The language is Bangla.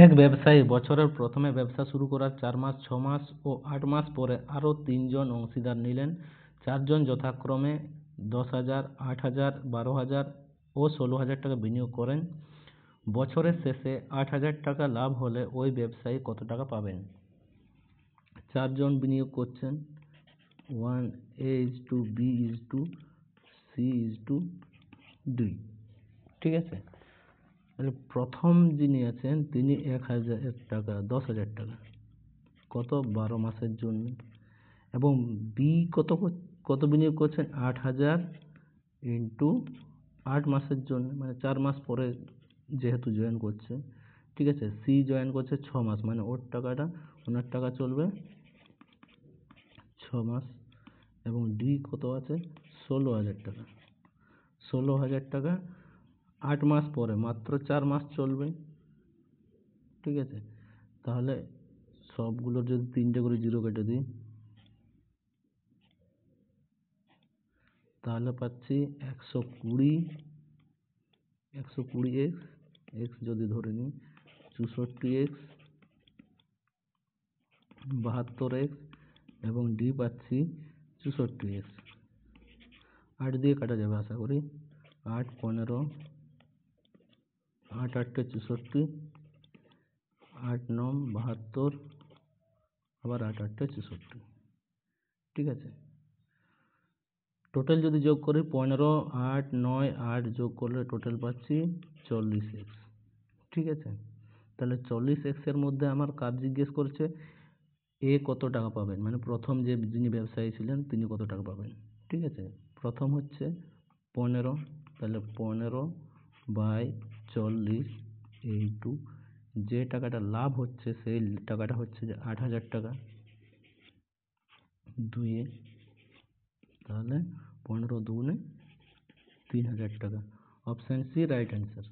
এক ব্যবসায়ী বছরের প্রথমে ব্যবসা শুরু করার 4 মাস, 6 মাস ও 8 মাস পরে আরও 3 জন অংশীদার নিলেন। 4 জন যথাক্রমে 10,000, 8,000, 12,000 ও 16,000 টাকা বিনিয়োগ করেন। বছরের শেষে 8,000 টাকা লাভ হলে ওই ব্যবসায়ী কত টাকা পাবেন? 4 জন বিনিয়োগ করছেন, 1:B:C:2, ঠিক আছে। তাহলে প্রথম যিনি আছেন তিনি 1,000 টাকা, 10,000 টাকা, কত 12 মাসের জন্য। এবং বি কত বিনিয়োগ করছেন? 8,000 ইন্টু 8 মাসের জন্য, মানে 4 মাস পরে যেহেতু জয়েন করছে, ঠিক আছে। সি জয়েন করছে 6 মাস, মানে ওনার টাকা চলবে 6 মাস। এবং ডি কত আছে? 16,000 টাকা। 16,000 টাকা 8 মাস পরে, মাত্র 4 মাস চলবে, ঠিক আছে। তাহলে সবগুলোর যদি 3টে করে 0 কেটে দিই, তাহলে পাচ্ছি 120x, x যদি ধরে নিই 64x, 72x, এবং ডি পাচ্ছি 64x। 8 দিয়ে কাটা যাবে আশা করি। 8, 15, 8 8 64, 8 9 72, আবার 8 8 64, ঠিক আছে। টোটাল যদি যোগ করি 15, 8, 9, 8 যোগ করলে টোটাল পাচ্ছি 40x, ঠিক আছে। তাহলে 40x এর মধ্যে আমার কাজ জিজ্ঞেস করছে এ কত টাকা পাবেন, মানে প্রথম যিনি ব্যবসায়ী ছিলেন তিনি কত টাকা পাবেন, ঠিক আছে। প্রথম হচ্ছে 15, তাহলে 15/40 ইন্টু যে টাকাটা লাভ হচ্ছে সেই টাকাটা হচ্ছে যে 8,000 টাকা, 2, তাহলে 15 2 3,000 টাকা। Option C right answer.